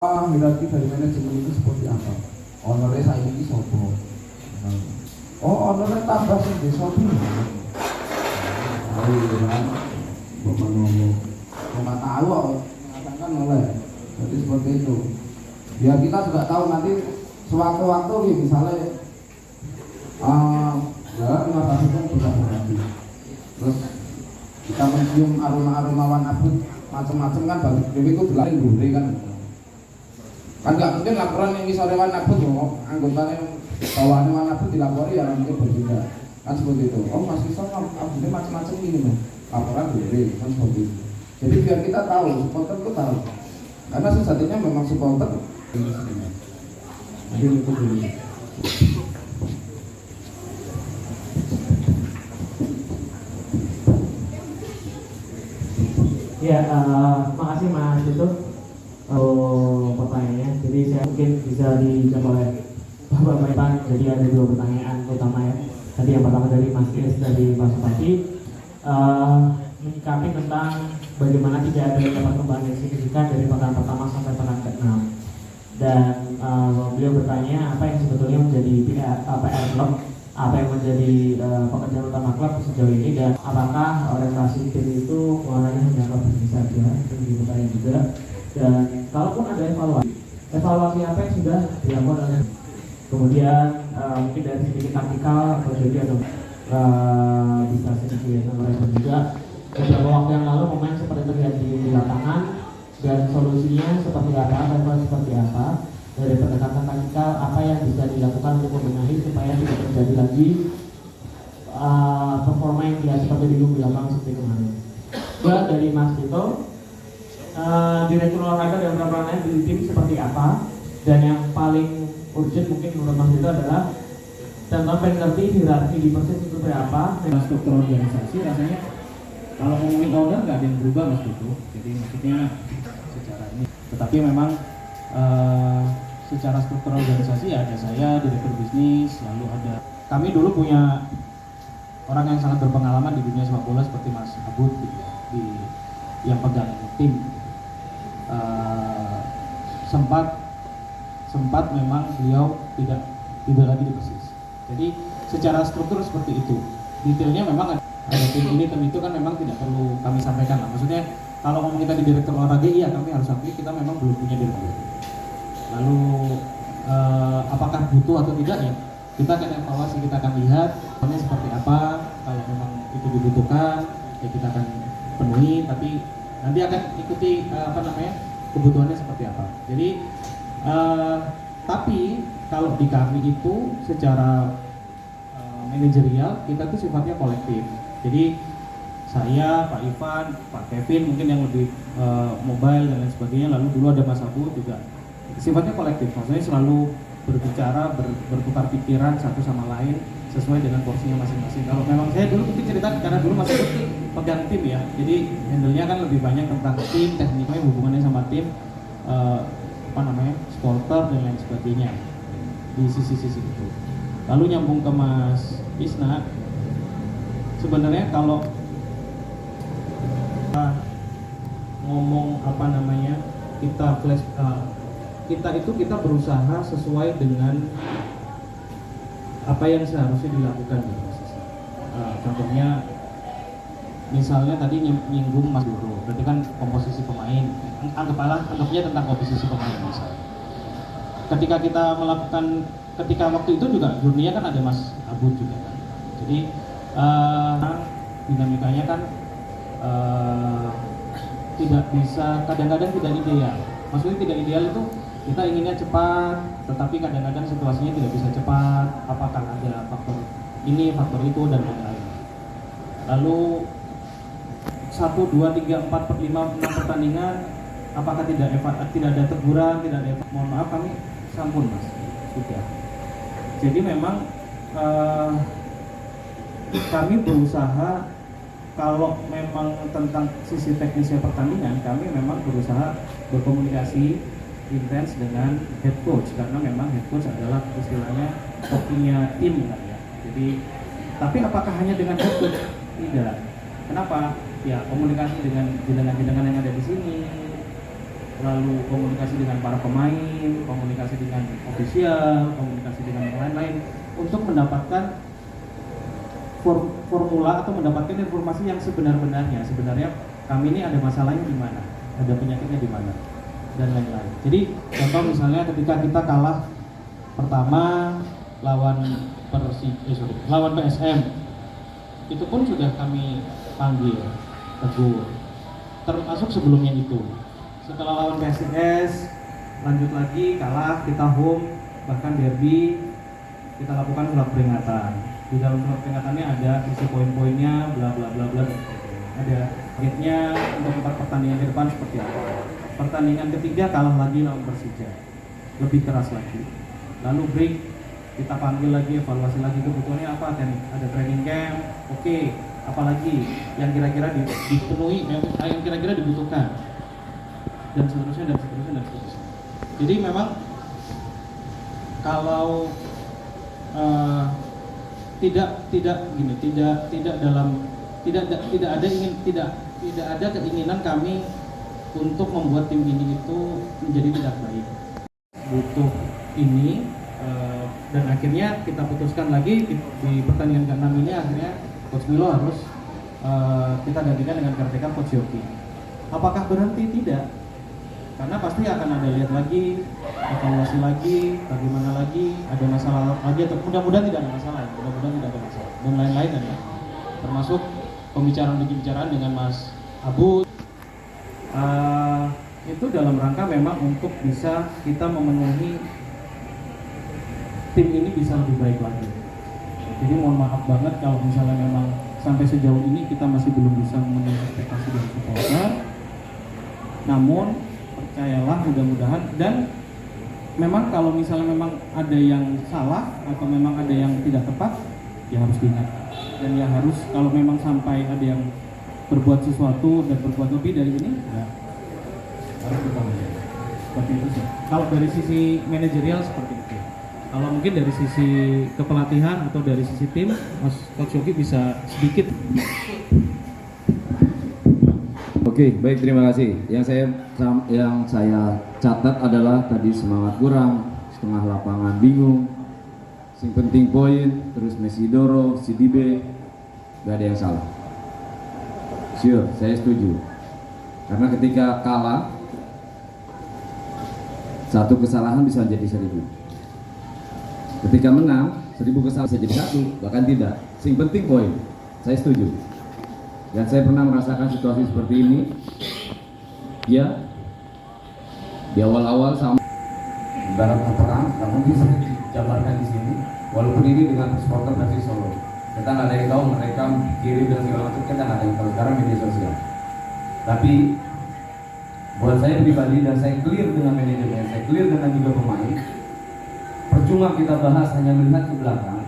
hierarki dari manajemen itu seperti apa? Honornya saya ini sopo. Oh, honornya tambah sih di sopo. Tahu kan? Bapak ngomong, nggak tahu, mengatakan oleh. Jadi seperti itu. Biar kita juga tahu nanti sewaktu-waktu misalnya, ya mengatasikan berhati. Terus kita mencium aroma-aroma wanabut macam-macam kan, bagi dewi itu dilain dulu kan nggak mungkin laporan yang misalnya wanabut anggotanya bawaannya wanabut dilapori ya mungkin berbeda kan seperti itu. Oh Mas Kisah abutnya macam-macam ini loh, laporan dulu kan seperti itu. Jadi biar kita tahu, supporter itu tahu karena sejatinya memang supporter mungkin itu dulu. Ya, makasih Mas itu pertanyaannya. Jadi saya mungkin bisa dijawab oleh Bapak Maipan. Jadi ada dua pertanyaan utama ya. Tadi yang pertama dari Mas Is dari Mas Supati menyikapi tentang bagaimana tidak ada perkembangan yang signifikan dari pekan pertama sampai pekan ke-6. Dan beliau bertanya apa yang sebetulnya menjadi PR klub, apa yang menjadi pekerjaan utama klub sejauh ini, dan apakah orientasi tim itu warnanya hanya klub ini saja, itu dipertanya juga. Dan kalaupun ada evaluasi apa yang sudah dilakukan oleh kemudian mungkin dari sedikit taktikal atau jadi atau bisa sedikit mereka juga beberapa waktu yang lalu pemain seperti terjadi di lapangan dan solusinya seperti apa, level seperti apa, dari pendekatan taktikal apa yang bisa dilakukan untuk membenahi supaya tidak terjadi lagi performa yang tidak seperti di belakang seperti kemarin. Dan dari Mas Tito, direktur olahraga dan perannya di tim seperti apa, dan yang paling urgent mungkin menurut Mas Tito adalah tentang pengerti hierarki di Persib itu seperti apa. Struktur organisasi rasanya kalau ngomongin owner nggak ada yang berubah Mas Tito. Jadi maksudnya secara ini, tetapi memang secara struktur organisasi ada saya, direktur bisnis, lalu ada kami dulu punya orang yang sangat berpengalaman di dunia sepak bola seperti Mas Abud gitu ya, yang pegang tim. Sempat memang beliau tidak lagi di Persis. Jadi secara struktur seperti itu. Detailnya memang ada tim ini, tim itu kan memang tidak perlu kami sampaikan lah. Maksudnya kalau ngomong kita di direktur olahraga, iya kami harus akui kita memang belum punya direktur. Lalu apakah butuh atau tidak ya? Kita akan evaluasi, kita akan lihat seperti apa. Kalau memang itu dibutuhkan, ya kita akan penuhi. Tapi nanti akan ikuti kebutuhannya seperti apa. Jadi tapi kalau di kami itu secara manajerial kita tuh sifatnya kolektif. Jadi saya, Pak Ivan, Pak Kevin mungkin yang lebih mobile dan lain sebagainya. Lalu dulu ada Mas Abu juga. Sifatnya kolektif, maksudnya selalu berbicara, bertukar pikiran satu sama lain sesuai dengan porsinya masing-masing. Kalau memang saya dulu mungkin cerita karena dulu masih pegang tim ya, jadi handle-nya kan lebih banyak tentang tim, tekniknya hubungannya sama tim, supporter dan lain sebagainya di sisi-sisi itu. Lalu nyambung ke Mas Isna, sebenarnya kalau ngomong kita berusaha sesuai dengan apa yang seharusnya dilakukan gitu. Contohnya misalnya tadi nyinggung Mas Duro, berarti kan komposisi pemain, anggapnya tentang komposisi pemain misalnya. Ketika waktu itu juga jurninya kan ada Mas Abud juga kan. Jadi dinamikanya kan tidak bisa, kadang-kadang tidak ideal. Maksudnya tidak ideal itu kita inginnya cepat, tetapi kadang-kadang situasinya tidak bisa cepat. Apakah ada faktor ini, faktor itu, dan lain-lain. Lalu 1, 2, 3, 4, 5, 6 pertandingan, apakah tidak ada teguran, tidak ada mohon maaf kami sampun Mas, sudah. Jadi memang kami berusaha, kalau memang tentang sisi teknisnya pertandingan, kami memang berusaha berkomunikasi intens dengan head coach, karena memang head coach adalah istilahnya kokinya tim kan ya. Jadi, tapi apakah hanya dengan head coach? Tidak. Kenapa? Ya komunikasi dengan jenengan yang ada di sini, lalu komunikasi dengan para pemain, komunikasi dengan ofisial, komunikasi dengan yang lain-lain untuk mendapatkan formula atau mendapatkan informasi yang sebenarnya kami ini ada masalahnya di mana, ada penyakitnya di mana, dan lain-lain. Jadi contoh misalnya ketika kita kalah pertama lawan lawan PSM, itu pun sudah kami panggil, tegur, termasuk sebelumnya itu. Setelah lawan PSIS, lanjut lagi kalah, kita home, bahkan derby, kita lakukan surat peringatan. Di dalam surat peringatannya ada isi poin-poinnya, bla bla bla bla, ada targetnya untuk 4 pertandingan ke depan seperti apa. Pertandingan ketiga kalah lagi lawan Persija, lebih keras lagi. Lalu break, kita panggil lagi, evaluasi lagi kebutuhannya apa, dan ada training camp, oke, apalagi yang kira-kira dipenuhi, yang kira-kira dibutuhkan, dan seterusnya. Jadi memang kalau tidak ada keinginan kami untuk membuat tim ini itu menjadi tidak baik. Butuh ini dan akhirnya kita putuskan lagi di pertandingan ke-6 ini, akhirnya Coach Milo harus kita gantikan dengan caretaker Coach Yogi. Apakah berhenti? Tidak, karena pasti akan ada lihat lagi, evaluasi lagi, bagaimana lagi, ada masalah lagi, atau mudah-mudahan tidak ada masalah, dan lain-lain, termasuk pembicaraan dengan Mas Abu. Itu dalam rangka memang untuk bisa kita memenuhi tim ini bisa lebih baik lagi. Jadi mohon maaf banget kalau misalnya memang sampai sejauh ini kita masih belum bisa memenuhi ekspektasi dari supporter. Namun percayalah, mudah-mudahan, dan memang kalau misalnya memang ada yang salah atau memang ada yang tidak tepat, ya harus diingat. Dan ya harus, kalau memang sampai ada yang berbuat sesuatu dan berbuat lebih dari ini, ya harus kita menjaga. Seperti itu sih. Kalau dari sisi manajerial seperti itu. Kalau mungkin dari sisi kepelatihan atau dari sisi tim, Mas Coach Yogi bisa sedikit. Oke, baik, terima kasih. Yang saya catat adalah tadi semangat kurang, setengah lapangan bingung, sing penting poin, terus Mesidoro, Sidibe, gak ada yang salah. Sure, saya setuju. Karena ketika kalah, satu kesalahan bisa menjadi 1000. Ketika menang, 1000 kesalahan bisa jadi 1, bahkan tidak. Sing penting poin, saya setuju. Dan saya pernah merasakan situasi seperti ini. Ya, di awal-awal sama ibarat perang, namun bisa dijabarkan di sini. Walaupun ini dengan supporter dari Solo, kita nggak ada yang tahu mereka kirim dan segala macam, kita nggak ada yang tahu sekarang media sosial. Tapi buat saya pribadi, dan saya clear dengan manajemen, saya clear dengan juga pemain, percuma kita bahas hanya melihat ke belakang,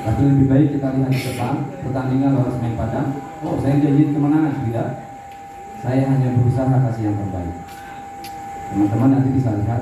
tapi lebih baik kita lihat di depan. Pertandingan lawan Semen Padang, oh saya janji kemenangan, tidak, saya hanya berusaha kasih yang terbaik. Teman-teman nanti bisa lihat.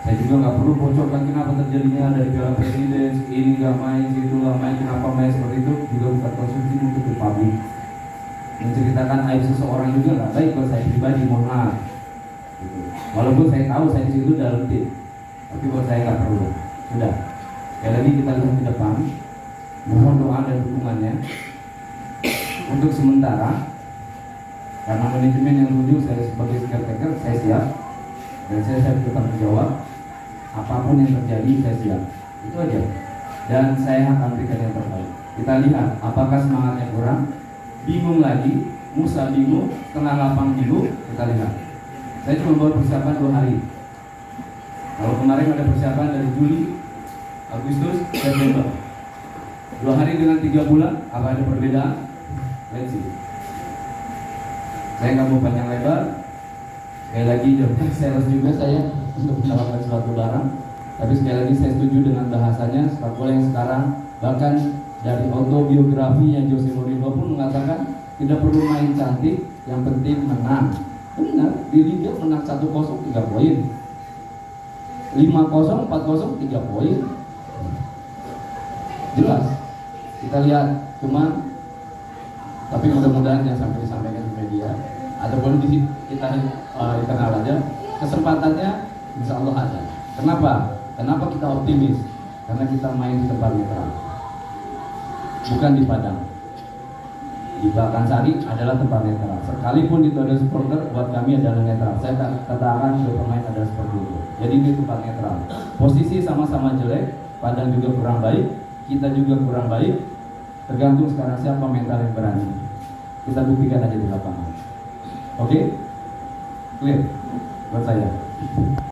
Saya juga nggak perlu bocorkan kenapa terjadinya dari Piala Presiden, ini nggak main, situ nggak main, kenapa main seperti itu, juga bukan konsumsi untuk di publik. Menceritakan aib seseorang juga nggak baik buat saya pribadi, mohon maaf. Gitu. Walaupun saya tahu saya di situ dalam tim, tapi buat saya nggak perlu. Sudah. Sekali lagi kita lihat ke depan, mohon doa dan dukungannya. Untuk sementara, karena manajemen yang tujuh, saya sebagai caretaker, saya siap, dan saya siap bertanggung jawab. Apapun yang terjadi, saya siap. Itu aja. Dan saya akan berikan yang terbaik. Kita lihat apakah semangatnya kurang, bingung lagi, Musa bingung, setengah lapang bingung, kita lihat. Saya cuma baru persiapan 2 hari. Kalau kemarin ada persiapan dari Juli, Agustus, September, 2 hari dengan 3 bulan, apa ada perbedaan? Let's see. Saya nggak mau panjang lebar. Sekali lagi jawaban sales juga saya untuk menawarkan suatu barang. Tapi sekali lagi saya setuju dengan bahasanya sepak bola yang sekarang. Bahkan dari autobiografinya Jose Mourinho pun mengatakan tidak perlu main cantik, yang penting menang. Benar, di Liga menang 1-0 3 poin, 5-0 4-0 3 poin. Jelas. Kita lihat, cuma tapi mudah-mudahan yang sampai disampaikan di media ataupun di kita internal aja. Kesempatannya insya Allah ada. Kenapa? Kenapa kita optimis? Karena kita main di tempat netral, bukan di Padang. Di Bakansari adalah tempat netral. Sekalipun itu ada supporter, buat kami adalah netral. Saya katakan ke pemain adalah seperti itu. Jadi ini tempat netral. Posisi sama-sama jelek, Padang juga kurang baik, kita juga kurang baik. Tergantung sekarang siapa mental yang berani. Kita buktikan aja di lapangan. Oke? Clear buat saya.